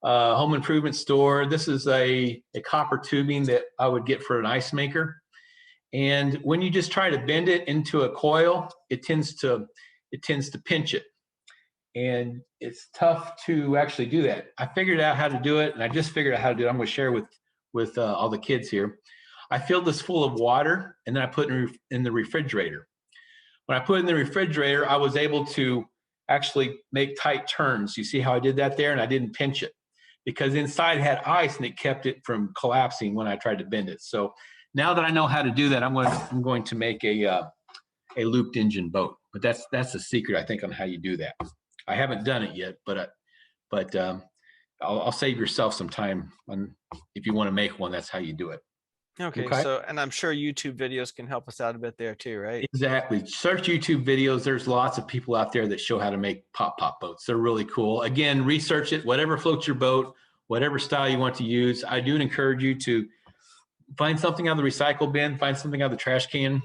home improvement store. This is a copper tubing that I would get for an ice maker. And when you just try to bend it into a coil, it tends to pinch it. And it's tough to actually do that. I figured out how to do it, and I just figured out how to do it. I'm going to share with all the kids here. I filled this full of water, and then I put it in the refrigerator. When I put it in the refrigerator, I was able to actually make tight turns. You see how I did that there? And I didn't pinch it because inside had ice and it kept it from collapsing when I tried to bend it. So now that I know how to do that, I'm going to make a looped engine boat. But that's the secret, I think, on how you do that. I haven't done it yet, but I'll save yourself some time if you want to make one. That's how you do it. Okay. So, and I'm sure YouTube videos can help us out a bit there too, right? Exactly. Search YouTube videos. There's lots of people out there that show how to make pop boats. They're really cool. Again, research it, whatever floats your boat, whatever style you want to use. I do encourage you to find something out of the recycle bin, find something out of the trash can.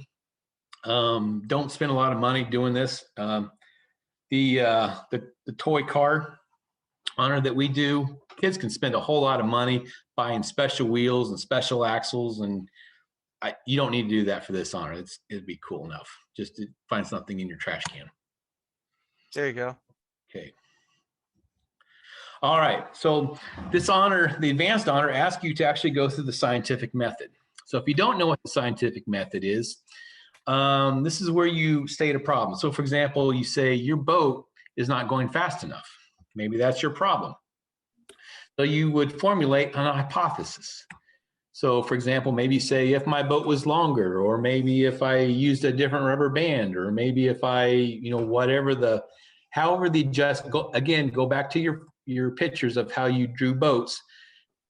Don't spend a lot of money doing this. The toy car honor that we do, kids can spend a whole lot of money buying special wheels and special axles, and you don't need to do that for this honor. It'd be cool enough just to find something in your trash can. There you go. Okay. All right. So this honor, the advanced honor, asks you to actually go through the scientific method. So if you don't know what the scientific method is, this is where you state a problem. So for example, you say your boat is not going fast enough. Maybe that's your problem. So you would formulate a hypothesis. So for example, maybe say if my boat was longer, or maybe if I used a different rubber band, or maybe if I, however the go back to your pictures of how you drew boats.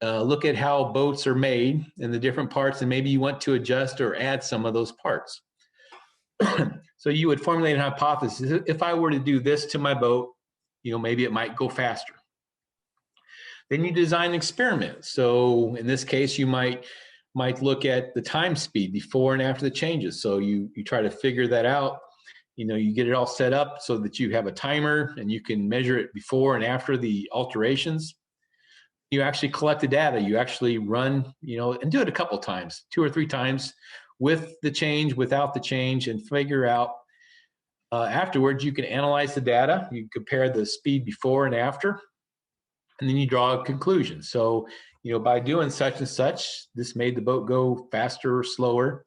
Look at how boats are made and the different parts, and maybe you want to adjust or add some of those parts. So you would formulate a hypothesis. If I were to do this to my boat, maybe it might go faster. Then you design an experiment. So in this case, you might look at the time speed before and after the changes. So you try to figure that out. You get it all set up so that you have a timer and you can measure it before and after the alterations. You actually collect the data. You actually run, and do it a couple times, 2 or 3 times, with the change, without the change, and figure out. Afterwards, you can analyze the data. You compare the speed before and after, and then you draw a conclusion. So, by doing such and such, this made the boat go faster or slower.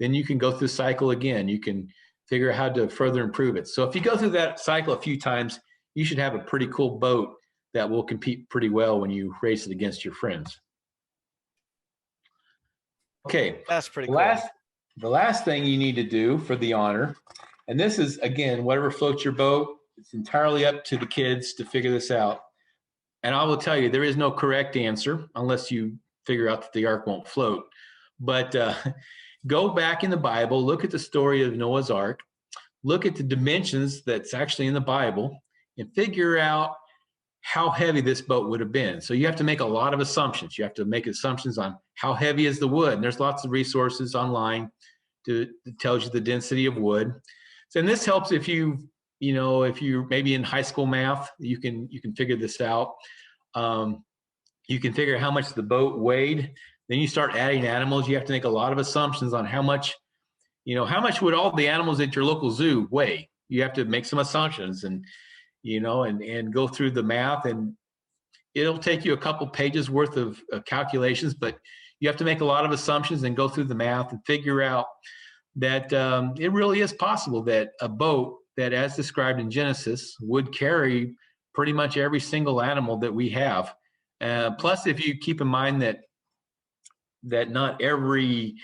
Then you can go through the cycle again. You can figure out how to further improve it. So if you go through that cycle a few times, you should have a pretty cool boat that will compete pretty well when you race it against your friends. Okay. That's pretty cool. The last thing you need to do for the honor, and this is, again, whatever floats your boat, it's entirely up to the kids to figure this out. And I will tell you, there is no correct answer unless you figure out that the ark won't float. But go back in the Bible, look at the story of Noah's Ark, look at the dimensions that's actually in the Bible, and figure out how heavy this boat would have been. So you have to make a lot of assumptions. You have to make assumptions on how heavy is the wood. And there's lots of resources online that tells you the density of wood. So, and this helps if you're maybe in high school math, you can figure this out. You can figure how much the boat weighed. Then you start adding animals. You have to make a lot of assumptions on how much would all the animals at your local zoo weigh. You have to make some assumptions and go through the math, and it'll take you a couple pages worth of calculations, but you have to make a lot of assumptions and go through the math and figure out that it really is possible that a boat that, as described in Genesis, would carry pretty much every single animal that we have. Plus, if you keep in mind that not every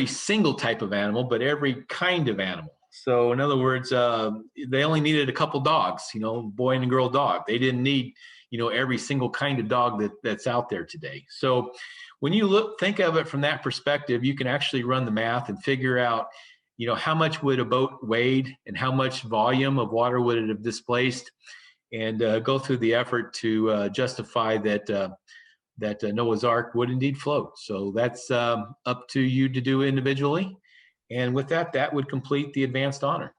single type of animal, but every kind of animal. So in other words, they only needed a couple dogs, boy and girl dog. They didn't need, every single kind of dog that's out there today. So when you think of it from that perspective, you can actually run the math and figure out, how much would a boat weighed and how much volume of water would it have displaced, and go through the effort to justify that Noah's Ark would indeed float. So that's up to you to do individually. And with that would complete the advanced honor.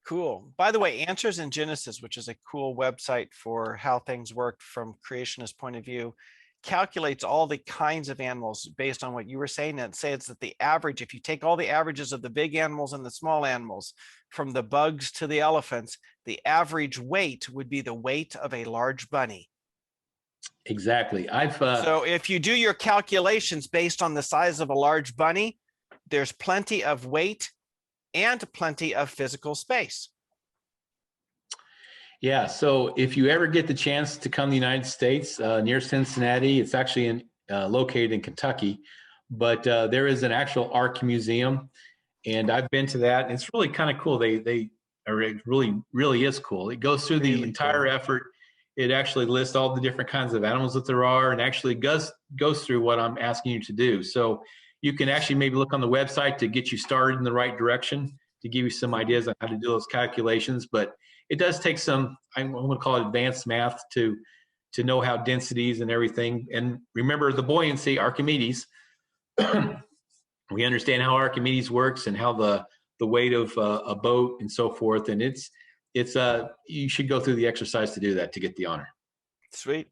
Cool. By the way, Answers in Genesis, which is a cool website for how things work from creationist point of view, calculates all the kinds of animals based on what you were saying, and says that the average, if you take all the averages of the big animals and the small animals, from the bugs to the elephants, the average weight would be the weight of a large bunny. Exactly. So if you do your calculations based on the size of a large bunny, there's plenty of weight and plenty of physical space. Yeah. So if you ever get the chance to come to the United States, near Cincinnati, it's actually located in Kentucky, but there is an actual Ark museum, and I've been to that. And it's really kind of cool. It really is cool. It goes through the entire effort. It actually lists all the different kinds of animals that there are, and actually goes through what I'm asking you to do. So you can actually maybe look on the website to get you started in the right direction, to give you some ideas on how to do those calculations. But it does take some, I'm going to call it advanced math, to know how densities and everything. And remember the buoyancy, Archimedes. We understand how Archimedes works and how the weight of a boat and so forth. And you should go through the exercise to do that, to get the honor. Sweet.